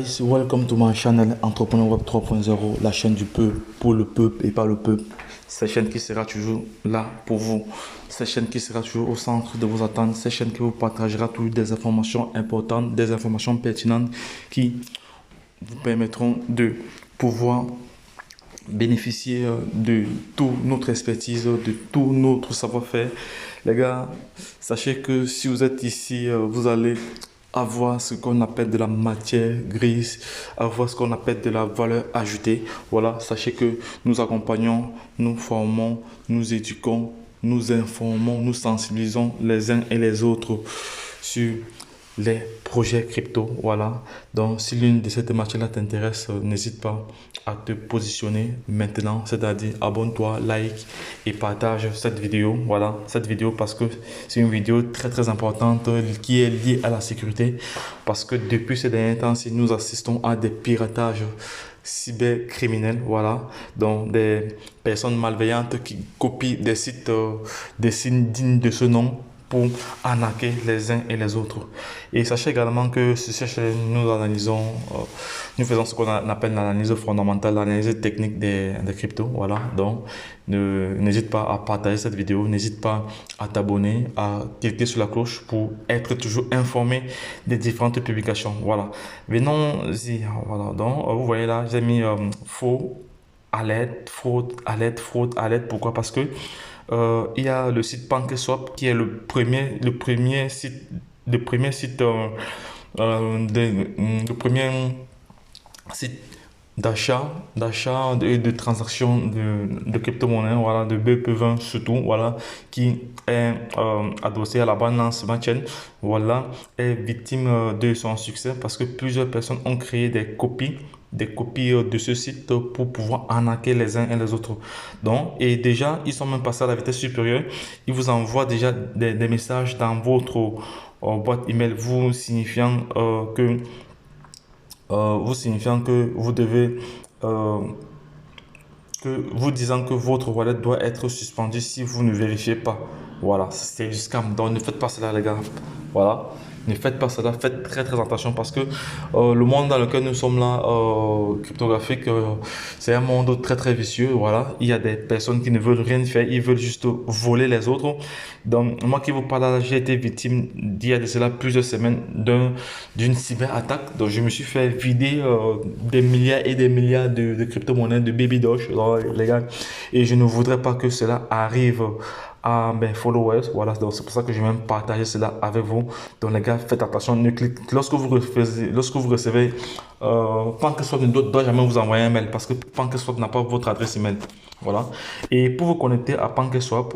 Guys, welcome to my channel Entrepreneur Web 3.0, la chaîne du peuple, pour le peuple et par le peuple. Cette chaîne qui sera toujours là pour vous. Cette chaîne qui sera toujours au centre de vos attentes. Cette chaîne qui vous partagera toujours des informations importantes, des informations pertinentes qui vous permettront de pouvoir bénéficier de toute notre expertise, de tout notre savoir-faire. Les gars, sachez que si vous êtes ici, vous allez avoir ce qu'on appelle de la matière grise, avoir ce qu'on appelle de la valeur ajoutée. Voilà, sachez que nous accompagnons, nous formons, nous éduquons, nous informons, nous sensibilisons les uns et les autres sur les projets crypto. Voilà, donc si l'une de ces thématiques-là t'intéresse, n'hésite pas à te positionner maintenant, c'est-à-dire abonne-toi, like et partage cette vidéo. Voilà, cette vidéo parce que c'est une vidéo très importante qui est liée à la sécurité, parce que depuis ces derniers temps, si nous assistons à des piratages cybercriminels, voilà, donc des personnes malveillantes qui copient des sites dignes de ce nom pour arnaquer les uns et les autres. Et sachez également que sur cette chaîne, nous analysons, nous faisons ce qu'on appelle l'analyse fondamentale, l'analyse technique des cryptos. Voilà, donc n'hésite pas à partager cette vidéo, n'hésite pas à t'abonner, à cliquer sur la cloche pour être toujours informé des différentes publications. Voilà, venons-y. Voilà, donc vous voyez là, j'ai mis faux, alerte, fraude, alerte, fraude, alerte. Pourquoi? Parce que il y a le site PancakeSwap qui est le premier site, le premier site, le premier site d'achat de transactions de crypto-monnaies, voilà, de BEP20 surtout, voilà, qui est adossé à la Binance Smart Chain, voilà, est victime de son succès parce que plusieurs personnes ont créé des copies de ce site pour pouvoir arnaquer les uns et les autres. Donc, et déjà, ils sont même passés à la vitesse supérieure. Ils vous envoient déjà des messages dans votre boîte email vous signifiant que vous devez vous disant que votre wallet doit être suspendu si vous ne vérifiez pas. Voilà, c'est du scam. Donc ne faites pas cela, les gars. Voilà, ne faites pas cela. Faites très attention parce que le monde dans lequel nous sommes là, cryptographique, c'est un monde très vicieux. Voilà, il y a des personnes qui ne veulent rien faire, ils veulent juste voler les autres. Donc moi qui vous parle là, j'ai été victime d'il y a de cela plusieurs semaines d'une cyberattaque. Donc je me suis fait vider des milliards et des milliards de crypto-monnaies, de baby doge, les gars. Et je ne voudrais pas que cela arrive à mes followers. Voilà, donc c'est pour ça que je vais même partager cela avec vous. Donc les gars, faites attention. Lorsque vous recevez PancakeSwap ne doit jamais vous envoyer un mail parce que PancakeSwap n'a pas votre adresse email. Voilà. Et pour vous connecter à PancakeSwap,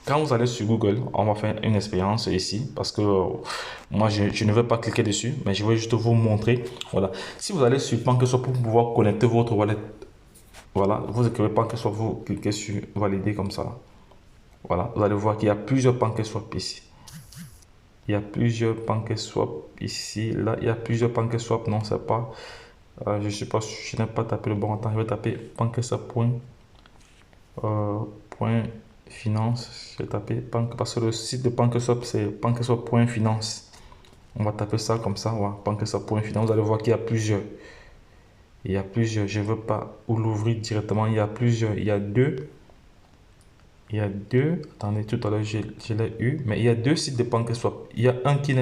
quand vous allez sur Google, on va faire une expérience ici parce que moi je ne vais pas cliquer dessus, mais je vais juste vous montrer. Voilà, si vous allez sur PancakeSwap pour pouvoir connecter votre wallet, voilà, vous écrivez PancakeSwap, vous cliquez sur valider comme ça. Voilà, vous allez voir qu'il y a plusieurs PancakeSwap ici. Il y a plusieurs PancakeSwap ici, là il y a plusieurs PancakeSwap. Non, c'est pas, je sais pas, je n'ai pas tapé le bon temps. Je vais taper PancakeSwap point finance. Je vais taper parce que le site de PancakeSwap c'est PancakeSwap.finance. On va taper ça comme ça, voilà, PancakeSwap.finance. Vous allez voir qu'il y a plusieurs. Il y a plusieurs. Je ne veux pas l'ouvrir directement. Il y a plusieurs. Il y a deux. Il y a deux. Attendez, tout à l'heure je l'ai eu, mais il y a deux sites de PancakeSwap. Il y a un qui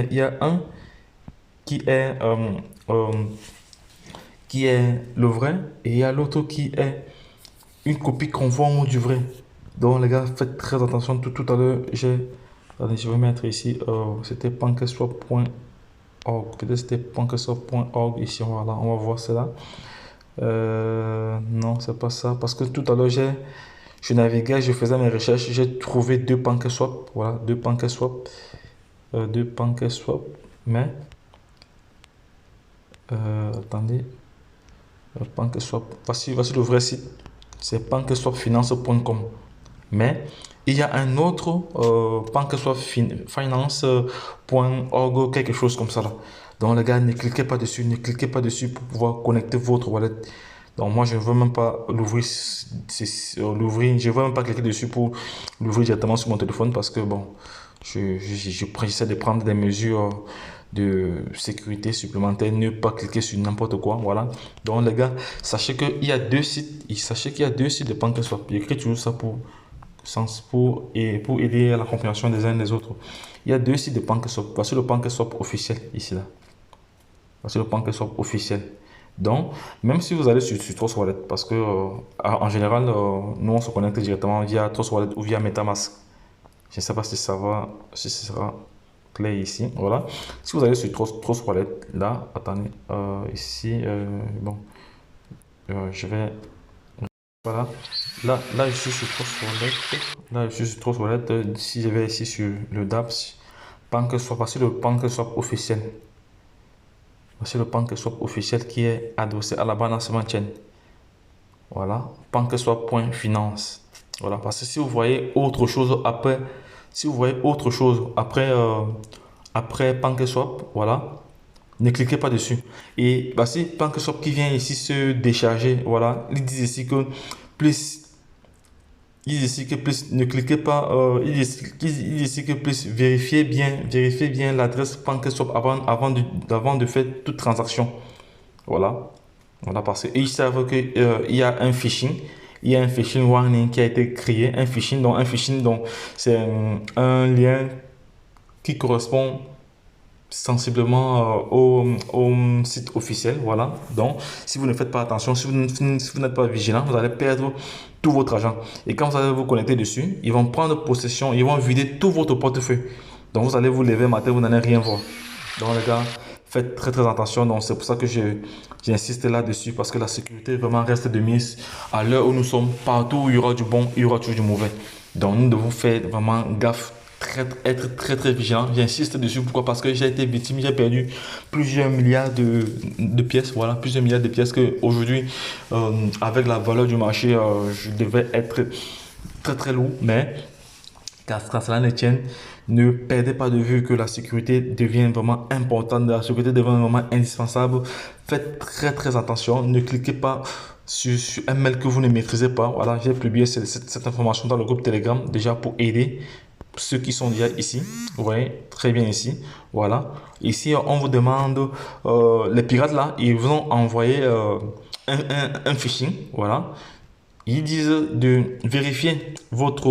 est le vrai et il y a l'autre qui est une copie conforme du vrai. Donc les gars, faites très attention. Tout à l'heure, attendez, je vais mettre ici, c'était PancakeSwap.org. Peut-être c'était PancakeSwap.org ici, voilà, on va voir cela. Non, c'est pas ça. Parce que tout à l'heure, je naviguais, je faisais mes recherches, j'ai trouvé deux PancakeSwap. Voilà, deux PancakeSwap. Mais, attendez, PancakeSwap. Voici le vrai site. C'est PancakeSwapFinance.com. Mais il y a un autre PancakeSwapFinance.org, quelque chose comme ça là. Donc les gars, ne cliquez pas dessus pour pouvoir connecter votre wallet. Donc moi je ne veux même pas l'ouvrir, je ne veux même pas cliquer dessus pour l'ouvrir directement sur mon téléphone parce que bon, j'essaie de prendre des mesures de sécurité supplémentaire, ne pas cliquer sur n'importe quoi, voilà. Donc les gars, sachez qu'il y a deux sites, de PancakeSwap. J'écris toujours ça pour aider à la compréhension des uns des autres. Il y a deux sites de PancakeSwap. Voici le PancakeSwap officiel ici là. Voici le PancakeSwap officiel. Donc, même si vous allez sur Trust Wallet, parce que en général, nous on se connecte directement via Trust Wallet ou via MetaMask. Je ne sais pas si ça va, si ce sera clair ici. Voilà. Si vous allez sur Trust Wallet, là, attendez, ici, bon, je vais, voilà. Là, je suis sur Trust Wallet. Là, je suis sur Trust Wallet. Si je vais ici sur le dApps, PancakeSwap, voici le PancakeSwap officiel. Voici le PancakeSwap officiel qui est adossé à la Binance Smart Chain. Voilà, PancakeSwap.finance. Voilà, parce que si vous voyez autre chose après, après PancakeSwap, voilà, ne cliquez pas dessus. Et voici PancakeSwap qui vient ici se décharger. Voilà, ils disent ici que plus. Ils disent ici que plus ne cliquez pas. Ils disent ici que plus vérifiez bien l'adresse PancakeSwap avant de faire toute transaction. Voilà. Voilà, parce qu'ils savent qu'il y a un phishing. Il y a un phishing warning qui a été créé. Un phishing, donc c'est un lien qui correspond sensiblement au site officiel. Voilà. Donc, si vous ne faites pas attention, si vous n'êtes pas vigilant, vous allez perdre tout votre argent. Et quand vous allez vous connecter dessus, ils vont prendre possession, ils vont vider tout votre portefeuille. Donc, vous allez vous lever matin, vous n'allez rien voir. Donc, les gars, faites très attention. Donc, c'est pour ça que j'insiste là-dessus, parce que la sécurité vraiment reste de mise. À l'heure où nous sommes, partout où il y aura du bon, il y aura toujours du mauvais. Donc, nous devons faire vraiment gaffe. Être très vigilant. J'insiste dessus. Pourquoi? Parce que j'ai été victime, j'ai perdu plusieurs milliards de pièces. Voilà, plusieurs milliards de pièces que aujourd'hui, avec la valeur du marché, je devais être très lourd. Mais qu'à cela ne tienne, ne perdez pas de vue que la sécurité devient vraiment importante. La sécurité devient vraiment indispensable. Faites très attention. Ne cliquez pas sur un mail que vous ne maîtrisez pas. Voilà, j'ai publié cette information dans le groupe Telegram déjà pour aider ceux qui sont déjà ici. Vous voyez très bien ici. Voilà. Ici, on vous demande, les pirates là, ils vous ont envoyé un phishing. Voilà. Ils disent de vérifier votre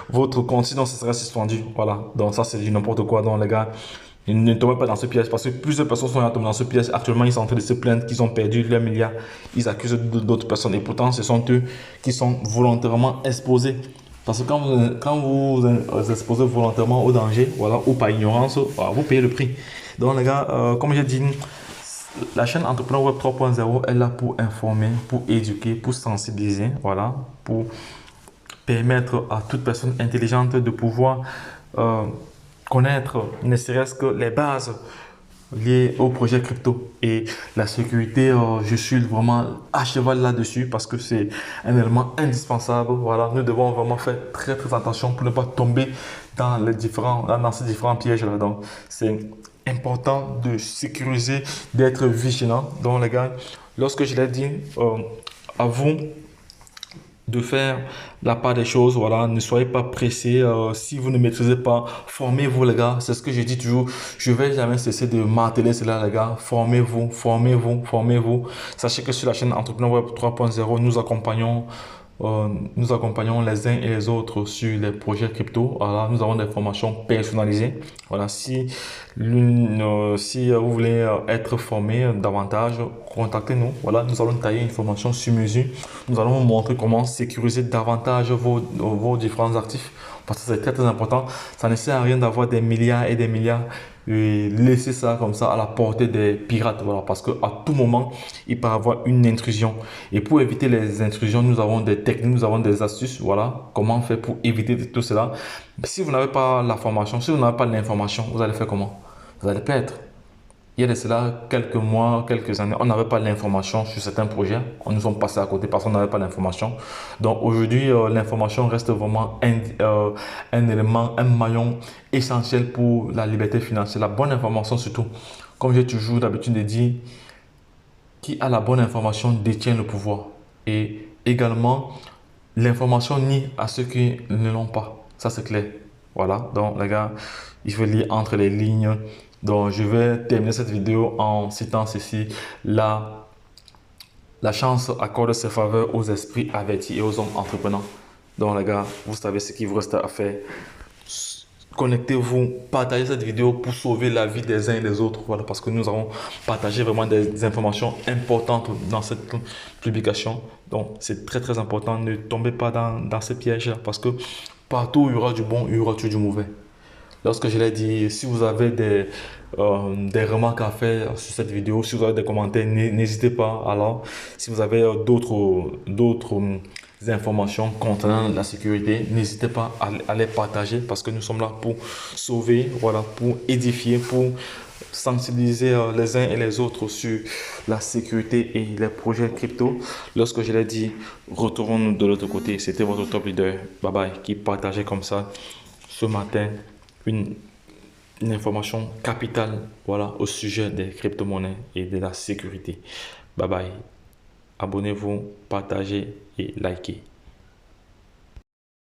votre compte, sinon ce sera suspendu. Voilà. Donc ça, c'est du n'importe quoi. Donc les gars, ne tombez pas dans ce piège, parce que plusieurs personnes sont tombées dans ce piège. Actuellement, ils sont en train de se plaindre qu'ils ont perdu leurs milliards. Ils accusent d'autres personnes, et pourtant, ce sont eux qui sont volontairement exposés. Parce que quand vous exposez volontairement au danger, voilà, ou par ignorance, voilà, vous payez le prix. Donc les gars, comme j'ai dit, la chaîne Entrepreneur Web 3.0 est là pour informer, pour éduquer, pour sensibiliser, voilà, pour permettre à toute personne intelligente de pouvoir connaître ne serait-ce que les bases liées au projet crypto. Et la sécurité, je suis vraiment à cheval là-dessus, parce que c'est un élément indispensable. Voilà, nous devons vraiment faire très attention pour ne pas tomber dans ces différents pièges là. Donc c'est important de sécuriser, d'être vigilant. Donc les gars, lorsque je l'ai dit, à vous de faire la part des choses. Voilà, ne soyez pas pressés. Si vous ne maîtrisez pas, formez-vous les gars. C'est ce que je dis toujours. Je vais jamais cesser de marteler cela les gars. Formez-vous. Sachez que sur la chaîne Entrepreneur Web 3.0, nous accompagnons les uns et les autres sur les projets crypto. Voilà, nous avons des formations personnalisées. Voilà, si vous voulez être formé davantage, contactez-nous. Voilà, nous allons tailler une formation sur mesure. Nous allons vous montrer comment sécuriser davantage vos différents actifs. Parce que c'est très important. Ça ne sert à rien d'avoir des milliards et des milliards et laisser ça comme ça à la portée des pirates. Voilà, parce qu'à tout moment, il peut y avoir une intrusion. Et pour éviter les intrusions, nous avons des techniques, nous avons des astuces. Voilà, comment faire pour éviter tout cela. Si vous n'avez pas la formation, si vous n'avez pas l'information, vous allez faire comment? Vous allez perdre. Il y a de cela quelques mois, quelques années, on n'avait pas l'information sur certains projets. On nous sommes passés à côté parce qu'on n'avait pas l'information. Donc aujourd'hui, l'information reste vraiment un élément, un maillon essentiel pour la liberté financière. La bonne information surtout. Comme j'ai toujours d'habitude de dire, qui a la bonne information détient le pouvoir. Et également, l'information nie à ceux qui ne l'ont pas. Ça, c'est clair. Voilà, donc les gars, il faut lire entre les lignes. Donc je vais terminer cette vidéo en citant ceci. La chance accorde ses faveurs aux esprits avertis et aux hommes entreprenants. Donc les gars, vous savez ce qu'il vous reste à faire. Connectez-vous, partagez cette vidéo pour sauver la vie des uns et des autres. Voilà, parce que nous avons partagé vraiment des informations importantes dans cette publication. Donc, c'est très très important. Ne tombez pas dans ces pièges-là parce que partout où il y aura du bon, il y aura toujours du mauvais. Lorsque je l'ai dit, si vous avez des remarques à faire sur cette vidéo, si vous avez des commentaires, n'hésitez pas. Alors, si vous avez d'autres informations concernant la sécurité, n'hésitez pas à les partager parce que nous sommes là pour sauver, voilà, pour édifier, pour sensibiliser les uns et les autres sur la sécurité et les projets crypto. Lorsque je l'ai dit, retournons-nous de l'autre côté. C'était votre top leader, bye bye, qui partageait comme ça ce matin une information capitale, voilà, au sujet des crypto-monnaies et de la sécurité. Bye bye. Abonnez-vous, partagez et likez.